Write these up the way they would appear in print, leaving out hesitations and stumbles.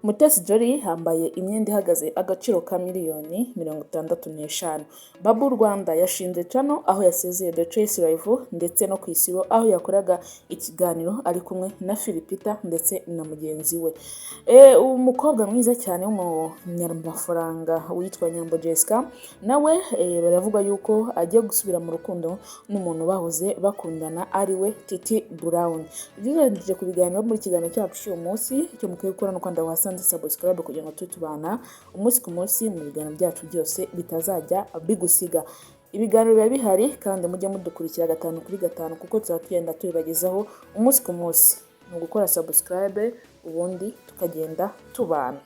Mutesi Jolly yambaye imyenda ihagaze agaciro ka miliyoni 65. Babu Rwanda yashinze channel aho yasezeye The Choice Live ndetse no ku Isibo aho yakoraga ikiganiro ari kumwe na Philipita ndetse na mugenzi we. Umukobwa mwiza cyane w'umunyamafaranga witwa Nyambo Jessica nawe baravuga yuko agiye gusubira mu rukundo n'umuntu bahoze bakundana ari we Titi Brown. Byirangije ku biganiro muri kiganiro cyacu cy'uyu munsi cyo mukwiye gukora no kwanda wasanze subscribe kugira ngo tubana umunsi ku munsi mu biganiro byacu byose bitazajya bigusiga. Ibiganiro biba bihari kandi mujye mudukurikira 5 kuri 5 kuko tuzatugenda tubibagezaho umunsi ku munsi. Mu gukora subscribe ubundi tukagenda tubana.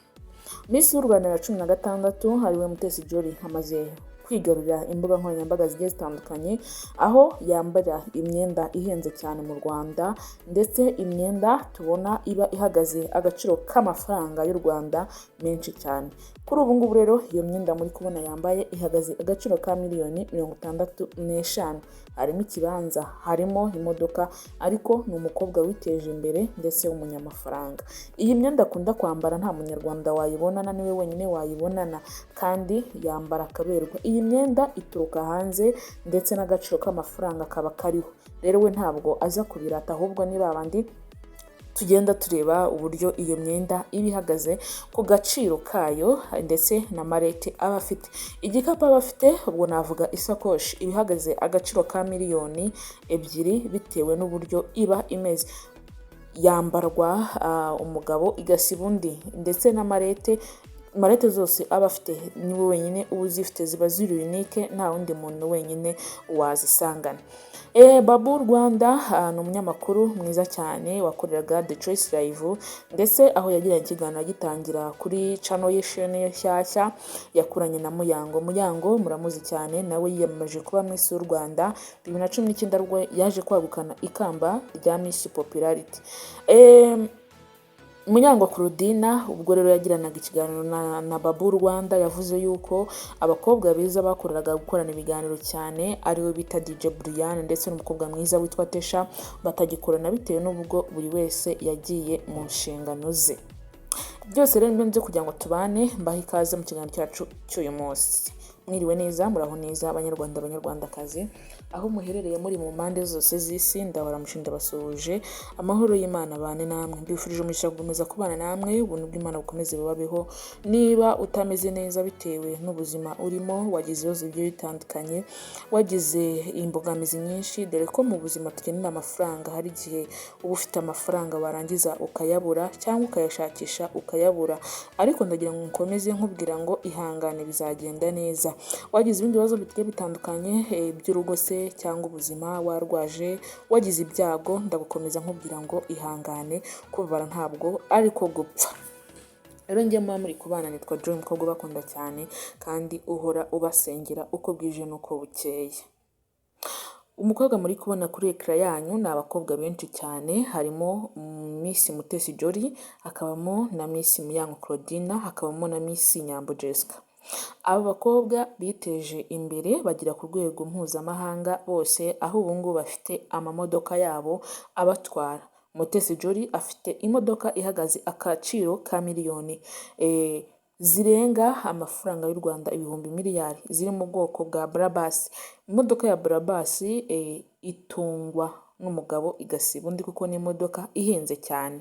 Miss y'u Rwanda ya 16 hariwe Mutesi Jolly amaze kwigarurira imbuga nkoranyambaga zigiye zitandukanye aho yambara imyenda ihenze cyane mu Rwanda ndetse imyenda tubona iba ihagaze agaciro k'amafaranga y'u Rwanda menshi cyane. Kuri ubu ngubu rero iyo myenda muri kubona yambaye ihagaze agaciro ka miliyoni 65. Harimo ikibanza, harimo imodoka, ariko ni umukobwa witeje imbere ndetse w'umunyamafaranga. Iyi myenda akunda kwambara nta munyarwanda wayibonana, niwe wenyine wayibonana kandi yambara akaberwa. Iyi myenda ituruka hanze ndetse n'agaciro k'amafaranga kaba kariho. Rero we ntabwo aza kubirata ahubwo ni babandi tugenda tureba uburyo iyo myenda ibihagaze ku gaciro kayo ndetse na marete aba afite. Igikapu aba afite ubwo navuga isakoshi ibihagaze agaciro ka miliyoni 2 bitewe n'uburyo iba imeze. Yambarwa umugabo igasiba undi ndetse na marete zose aba afite niwe wenyine uzifite, ziba ziri unique, nta wundi muntu wenyine wazisangana. Babu Rwanda ni umunyamakuru mwiza cyane wakoreraga The Choice Live ndetse aho yagira ikiganiro gitangira kuri channel y'ishene nshyashya yakuranye na Muyango muramuzi cyane, nawe yiyamaje kuba Miss y'u Rwanda 2019 rwo yaje kwagukana ikamba rya Miss Popularity. Muyango Claudina ubwo rero yagiranaga ikiganiro na Babu Rwanda yavuze yuko abakobwa beza bakoreraga gukorana ibiganiro cyane ariwe bita DJ Brian ndetse n'umukobwa mwiza witwa Tesha batagikorana bitewe n'ubwo buri wese yagiye mu nshingano ze. Byose rero nibyo kugira ngo tubane mbahe ikaze mu kiganiro cyacu cy'uyu munsi. Mwiriwe neza, muraho neza abanyarwandakazi aho muherereye muri mu mpande zose z'isi, ndahora mushinda basuhuje. Amahoro y'Imana bane namwe, mbifurije umugisha gukomeza kubana namwe, ubuntu bw'Imana bukomeze bubabeho. Niba utameze neza bitewe n'ubuzima urimo, wagize ibibazo bigiye bitandukanye, wagize imbogamizi nyinshi, dore ko mu buzima tukenera amafaranga. Hari igihe uba ufite amafaranga warangiza ukayabura cyangwa ukayashakisha ukayabura, ariko ndagira ngo nkomeze nkubwira ngo ihangane bizagenda neza. Wagize ibindi bibazo bigiye bitandukanye by'urugo se cyangwa ubuzima, warwaje, wagize ibyago, ndagukomeza nkubwira ngo ihangane, kubabara ntabwo ariko gupfa. Rero njye muri kubana nitwa Joy, umukobwa bakunda cyane kandi uhora ubasengera uko bwije nuko bukeye. Umukobwa muri kubona kuri ekra yanyu ni abakobwa benshi cyane, harimo Miss Mutesi Jolly, hakabamo na Miss Muyango Claudina, hakabamo na Miss Nyambo Jessica. Aba bakobwa biteje imbere bagira ku rwego mpuzamahanga bose, aho ubu ngubu bafite amamodoka yabo abatwara. Mutesi Jolly afite imodoka ihagaze akaciro ka miliyoni zirenga amafaranga y'u Rwanda ibihumbi miliyari, ziri mu bwoko bwa Brabus. Imodoka ya Brabus itungwa n'umugabo igasiba undi kuko ni imodoka ihenze cyane.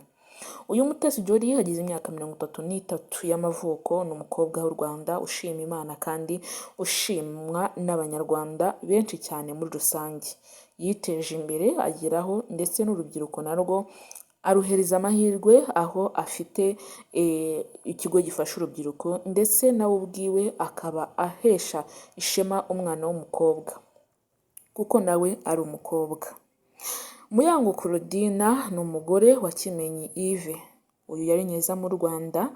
Uyu Mutesi Jolly yagize imyaka 33 y'amavuko, ni umukobwa w'u Rwanda ushima Imana kandi ushimwa n'abanyarwanda benshi cyane muri rusange. Yiteje imbere ageraho ndetse n'urubyiruko narwo aruhereza amahirwe, aho afite ikigo gifasha urubyiruko ndetse nawe ubwiwe akaba ahesha ishema umwana w'umukobwa kuko nawe ari umukobwa. Muyango Claudina ni umugore wa Kimenyi Yves. Uyu yari nyezamu mu Rwanda,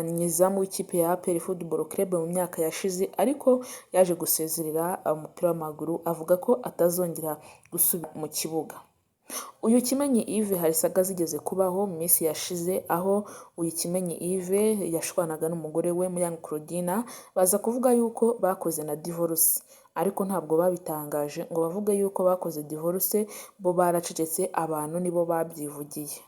nyezamu w'ikipe ya APR Football Club mu myaka yashize, ariko yaje gusezerera umupira w'amaguru avuga ko atazongera gusubira mu kibuga. Uyu Kimenyi Yves hari saga zigeze kubaho mu minsi yashize, aho uyu Kimenyi Yves yashwanaga n'umugore we Muyango Claudina, baza kuvuga yuko bakoze na divorce, ariko ntabwo babitangaje ngo bavuge yuko bakoze divorce, bo baracecetse, abantu nibo babyivugiye.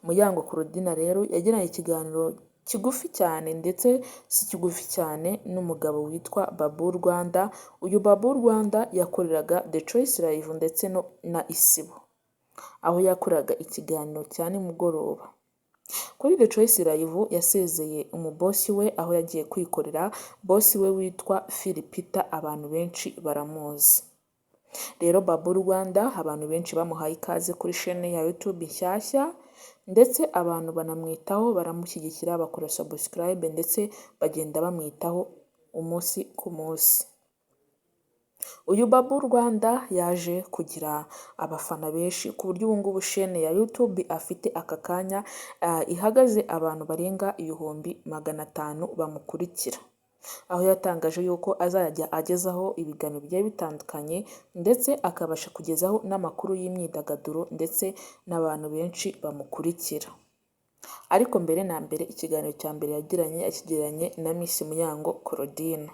Muyango Claudina rero yagiranye ikiganiro kigufi cyane ndetse si kigufi cyane n'umugabo witwa Babu Rwanda. Uyu Babu Rwanda yakoreraga The Choice Live ndetse na Isibo, aho yakoraga ikiganiro cya nimugoroba. Kuri The Choice Live yasezeye umubosi we, aho yagiye kwikorera. Bosi we witwa Philipita, abantu benshi baramuzi. Rero Babu Rwanda abantu benshi bamuhaye ikaze kuri chaîne ya YouTube nshyashya, ndetse abantu banamwitaho, baramushyigikira, bakora subscribe ndetse bagenda bamwitaho umunsi ku munsi. Uyu Babu Rwanda yaje kugira abafana benshi ku buryo ubu ngubu chaîne ya YouTube afite aka kanya ihagaze abantu barenga 500,000 bamukurikira, aho yatangaje yuko azajya agezaho ibiganiro bigiye bitandukanye ndetse akabasha kugezaho n'amakuru y'imyidagaduro ndetse n'abantu benshi bamukurikira. Ariko mbere na mbere ikiganiro cya mbere yakigiranye na Miss Muyango Claudine.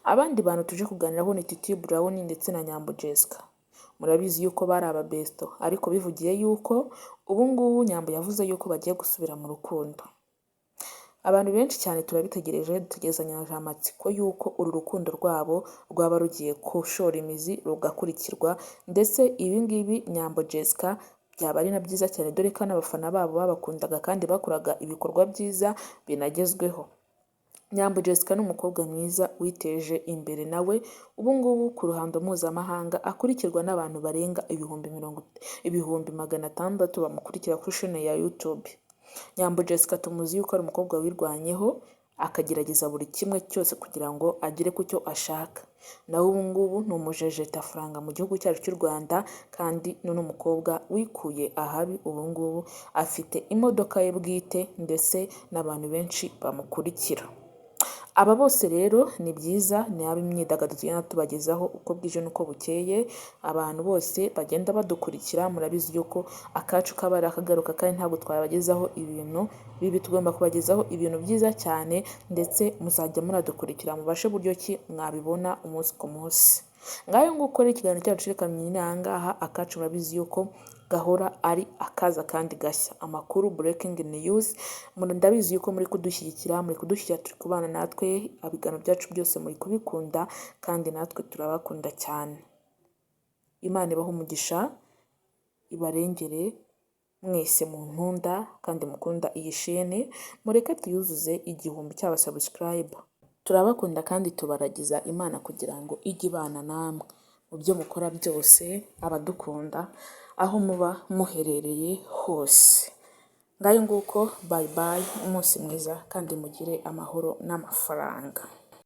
Abandi bantu tuje kuganiraho ni Titi Brown ndetse na Nyambo Jessica. Murabizi yuko bari ababesto, ariko bivugiye yuko ubu ngubu Nyambo yavuze yuko bagiye gusubira mu rukundo. Abantu benshi cyane turabitegereje, dutegerezanyije amatsiko yuko uru rukundo rwabo rwaba rugiye gushora imizi rugakurikirwa, ndetse ibi ngibi Nyambo Jessica byaba ari na byiza cyane, dore ko n'abafana babo babakundaga kandi bakoraga ibikorwa byiza binagezweho. Nyambo Jessica ni umukobwa mwiza witeje imbere, nawe ubu ngubu ku ruhando mpuzamahanga akurikirwa n'abantu barenga 600,000 bamukurikira kuri chaîne ya YouTube. Nyambo Jessica tumuzi yuko ari umukobwa wirwanyeho, akagerageza buri kimwe cyose kugira ngo agere ku cyo ashaka. Nawe ubu ngubu ni umujejetafaranga mu gihugu cyacu cy'u Rwanda, kandi n'umukobwa wikuye ahabi. Ubu ngubu afite imodoka ye bwite ndetse n'abantu benshi bamukurikira. Aba bose rero ni byiza, ni ab'imyidagaduro tugenda tubagezaho uko bwije n'uko bukeye. Abantu bose bagenda badukurikira, murabizi yuko akacu kaba ari akagaruka, kandi ntabwo twabagezaho ibintu bibi, tugomba kubagezaho ibintu byiza cyane, ndetse muzajya muradukurikira mubashe buryo ki mwabibona umunsi ku munsi. Ngayo nguko rero ikiganiro cyacu reka nyine aha ngaha. Akacu murabizi yuko gahora ari akaza kandi gashya, amakuru breaking news. Ndabizi yuko muri kudushyigikira, turi kubana natwe, ibiganiro byacu byose muri kubikunda, kandi natwe turabakunda cyane. Imana ibahe umugisha, ibarengere mwese mu nkunda kandi mukunda iyi chaîne. Mureke tuyuzuze 1000 cy'abasubscribe. Turabakunda kandi tubaragiza Imana kugira ngo ijye ibana namwe mu byo mukora byose, abadukunda aho muba muherereye hose. Ngayo nguko, bye bye, umunsi mwiza kandi mugire amahoro n'amafaranga.